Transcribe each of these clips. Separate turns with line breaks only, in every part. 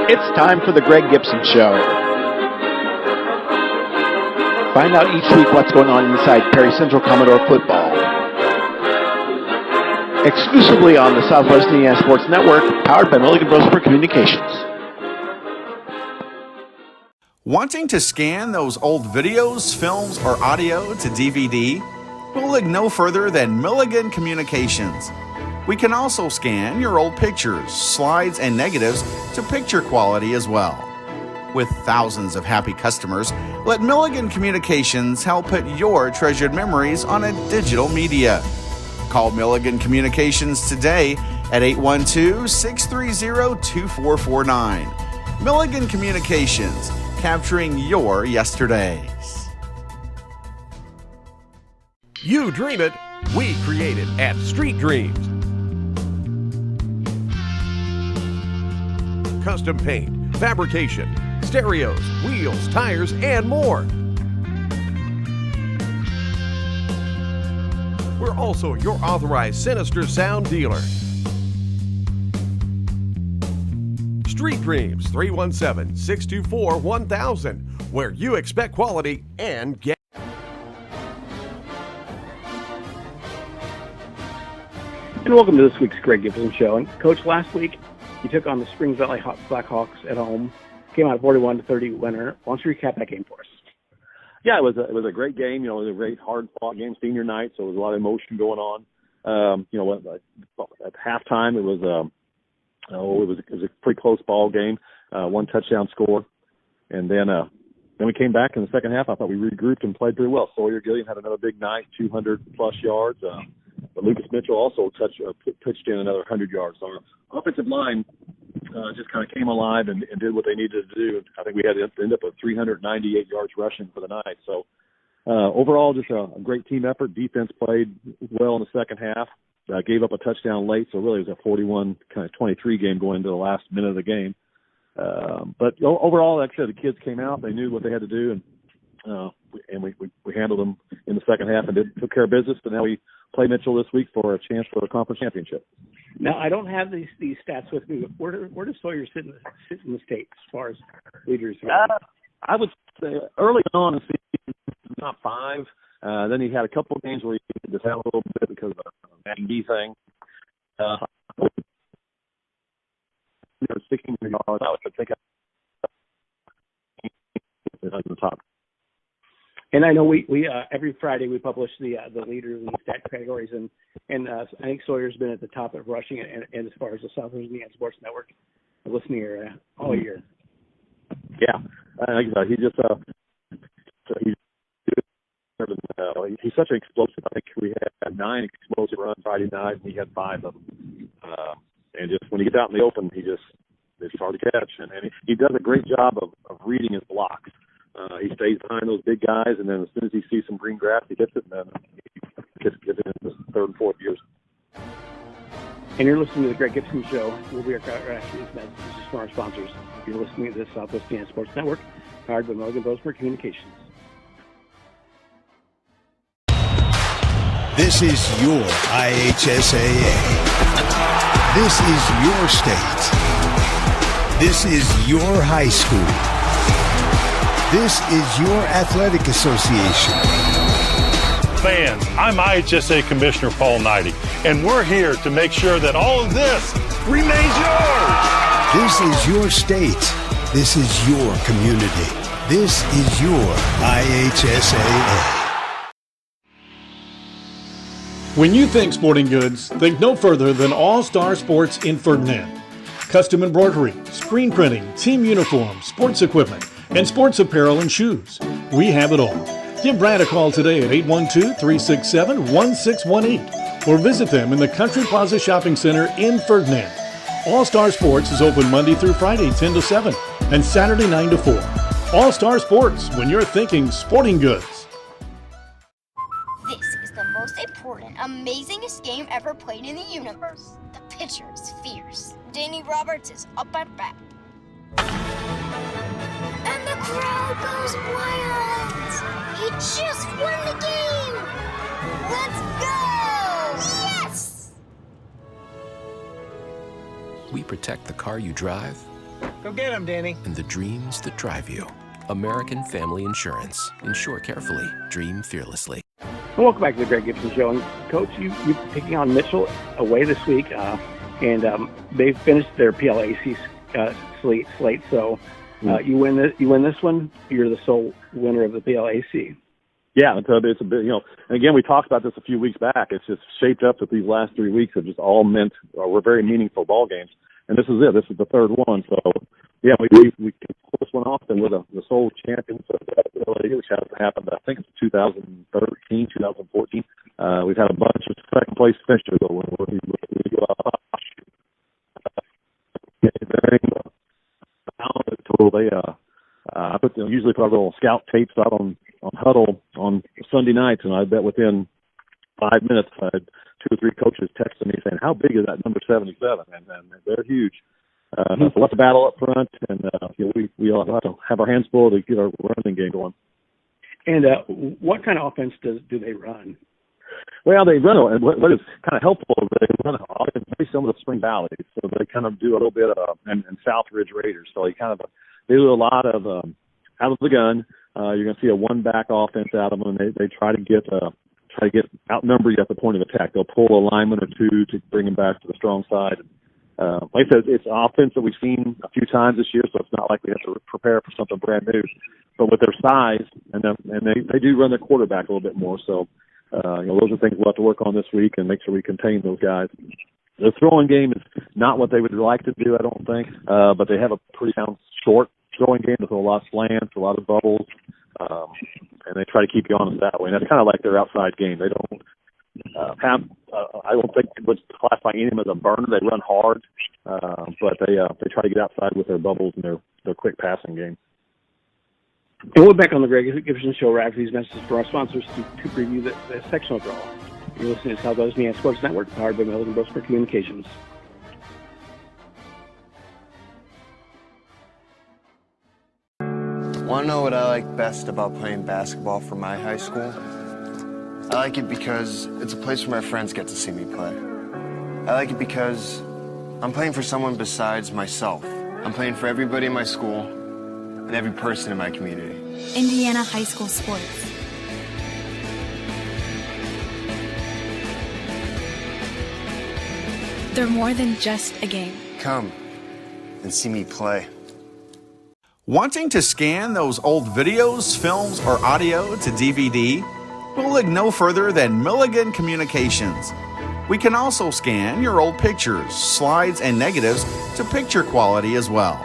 It's time for the Greg Gibson Show. Find out each week what's going on inside Perry Central Commodore football. Exclusively on the Southwest Indiana Sports Network, powered by Milligan Brosper Communications.
Wanting to scan those old videos, films, or audio to DVD? We'll look no further than Milligan Communications. We can also scan your old pictures, slides, and negatives to picture quality as well. With thousands of happy customers, let Milligan Communications help put your treasured memories on a digital media. Call Milligan Communications today at 812-630-2449. Milligan Communications, capturing your yesterdays.
You dream it, we create it at Street Dreams. Custom paint, fabrication, stereos, wheels, tires, and more. We're also your authorized Sinister Sound dealer. Street Dreams, 317-624-1000, where you expect quality and get.
And welcome to this week's Greg Gibson Show. And Coach, last week you took on the Springs Valley Blackhawks at home, came out 41-30 winner. Why don't you recap that game for us?
Yeah, it was a great game. You know, it was a very hard-fought game, senior night, so there was a lot of emotion going on. At halftime, it was a pretty close ball game, one touchdown score, and then we came back in the second half. I thought we regrouped and played pretty well. Sawyer Gillian had another big night, 200-plus yards. But Lucas Mitchell also pitched in another 100 yards. So our offensive line just kind of came alive and did what they needed to do. I think we had to end up with 398 yards rushing for the night. So overall, just a great team effort. Defense played well in the second half. Gave up a touchdown late, so really it was a 41-23 game going into the last minute of the game. But overall, like I said, the kids came out. They knew what they had to do, and we handled them in the second half and took care of business. And now we play Mitchell this week for a chance for the conference championship.
Now, I don't have these stats with me, but where does Sawyer sit in the state as far as leaders?
I would say early on in the season, top 5. Then he had a couple of games where he just had a little bit because of the knee thing. 16 yards, I would think on the top.
And I know we every Friday we publish the leaders in the stat categories, and I think Sawyer's been at the top of rushing and as far as the Southwest Indiana Sports Network listening here all year.
Yeah, he's such an explosive. I think we had 9 explosive runs Friday night, and he had 5 of them. And just when he gets out in the open, it's hard to catch, and he does a great job of reading his blocks. He stays behind those big guys, and then as soon as he sees some green grass, he hits it, and then he gets it in the third and fourth years.
And you're listening to the Greg Gibson Show. We'll be after these messages from our sponsors. You're listening to the Southwest Indiana Sports Network, powered by Milligan Brosper Communications.
This is your IHSAA. This is your state. This is your high school. This is your athletic association.
Fans, I'm IHSA Commissioner Paul Knighty, and we're here to make sure that all of this remains yours.
This is your state. This is your community. This is your IHSAA.
When you think sporting goods, think no further than All Star Sports in Ferdinand. Custom embroidery, screen printing, team uniforms, sports equipment, and sports apparel and shoes. We have it all. Give Brad a call today at 812-367-1618 or visit them in the Country Plaza Shopping Center in Ferdinand. All Star Sports is open Monday through Friday 10 to 7 and Saturday 9 to 4. All Star Sports, when you're thinking sporting goods.
This is the most important, amazingest game ever played in the universe. The pitcher is fierce. Danny Roberts is up at bat. And the crowd goes wild! He just won the game! Let's go! Yes!
We protect the car you drive Go get him, Danny.
And the dreams that drive you. American Family Insurance. Insure carefully. Dream fearlessly.
Welcome back to the Greg Gibson Show. And Coach, you picking on Mitchell away this week, and they've finished their PLAC slate. So you win this one. You're the sole winner of the PLAC.
Yeah, it's a bit, and again, we talked about this a few weeks back. It's just shaped up that these last 3 weeks have just all meant, were very meaningful ball games. And this is it. This is the third one. So, yeah, we can pull this one off, and we're the sole champions of that ability, which hasn't happened, I think it's 2013, 2014. We've had a bunch of second-place finishers, though, when we go out. I usually put our little scout tapes out on Huddle on Sunday nights, and I bet within 5 minutes I had 2 or 3 coaches texting me saying, "How big is that number 77?" And they're huge. So let's battle up front, and we all have to have our hands full to get our running game going. And what kind of offense do they run? Well, they run. What is kind of helpful is they run an offense very similar to Spring Valley, so they kind of do a little bit of and South Ridge Raiders. So they do a lot of out of the gun. You're going to see a one-back offense out of them. They try to get outnumber you at the point of attack. They'll pull a lineman or two to bring them back to the strong side. Like I said, it's an offense that we've seen a few times this year, so it's not like we have to prepare for something brand new. But with their size, and they do run their quarterback a little bit more. So those are things we'll have to work on this week and make sure we contain those guys. The throwing game is not what they would like to do, I don't think, but they have a pretty sound short throwing game with a lot of slants, a lot of bubbles, and they try to keep you honest that way. And that's kind of like their outside game. They don't have, I don't think it would classify any of them as a burner. They run hard, but they try to get outside with their bubbles and their quick passing game. And we're back on the Greg Gibson Show. We're after these messages for our sponsors to preview the sectional draw. You're listening to Southwest Indiana Sports Network, powered by Milligan Brosper Communications.
Want to know what I like best about playing basketball for my high school? I like it because it's a place where my friends get to see me play. I like it because I'm playing for someone besides myself. I'm playing for everybody in my school and every person in my community.
Indiana high school sports. They're more than just a game.
Come and see me play.
Wanting to scan those old videos, films, or audio to DVD? We'll look no further than Milligan Communications. We can also scan your old pictures, slides, and negatives to picture quality as well.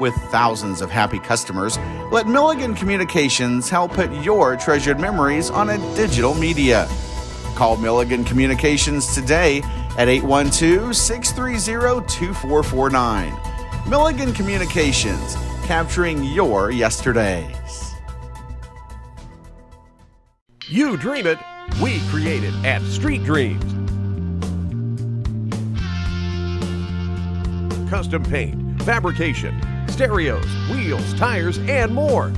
With thousands of happy customers, let Milligan Communications help put your treasured memories on a digital media. Call Milligan Communications today at 812-630-2449. Milligan Communications, capturing your yesterdays.
You dream it, we create it at Street Dreams. Custom paint, fabrication, stereos, wheels, tires, and more.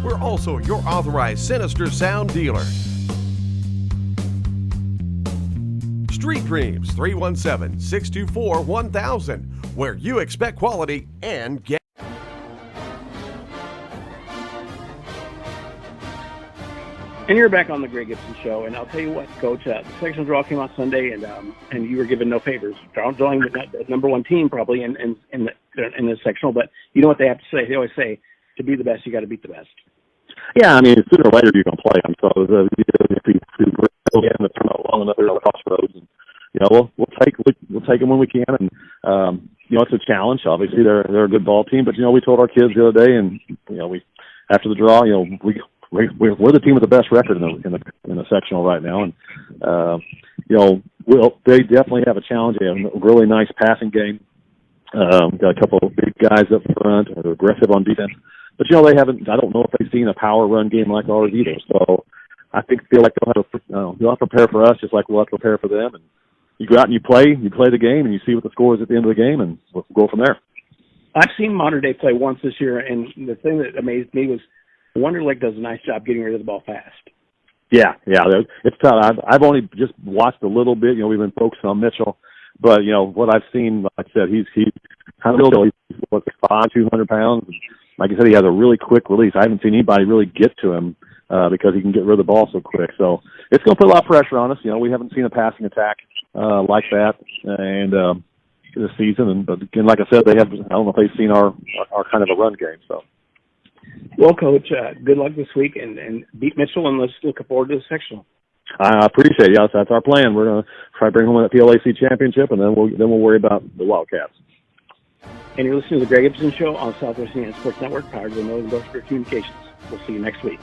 We're also your authorized Sinister Sound dealer. Street Dreams, 317-624-1000, where you expect quality and get.
And you're back on the Greg Gibson Show, and I'll tell you what, Coach, the sectional draw came out Sunday, and you were given no favors. Drawing the number one team probably in the sectional, but you know what they have to say? They always say, to be the best, you got to beat the best. Yeah, I mean, sooner or later you're going to play them. So if you get in the tournament long enough, they're at the crossroads, and we'll take them when we can, and it's a challenge. Obviously, they're a good ball team, but we told our kids the other day, and we after the draw, we're the team with the best record in the sectional right now, and they definitely have a challenge. They have a really nice passing game. Got a couple of big guys up front. They're aggressive on defense, but they haven't. I don't know if they've seen a power run game like ours either. So I feel like they'll have to prepare for us just like we'll have to prepare for them. And you go out and you play the game, and you see what the score is at the end of the game, and we'll go from there. I've seen Modern Day play once this year, and the thing that amazed me was Wonder Lake does a nice job getting rid of the ball fast. Yeah, it's tough. I've only just watched a little bit. We've been focusing on Mitchell,
But what I've seen, like I said, he's kind of he's 200 pounds. Like I said, he has a really quick release. I haven't seen anybody really get to him because he can get rid of the ball so quick. So it's going to put a lot of pressure on us. We haven't seen a passing attack like that, and this season. And but again, like I said, I don't know if they've seen our kind of a run game. So.
Well, Coach, good luck this week, and beat Mitchell, and let's look forward to the sectional.
I appreciate it. Yes, that's our plan. We're going to try to bring home that PLAC championship, and then we'll worry about the Wildcats.
And you're listening to the Greg Gibson Show on Southwest Indiana Sports Network, powered by Northern Brosper Communications. We'll see you next week.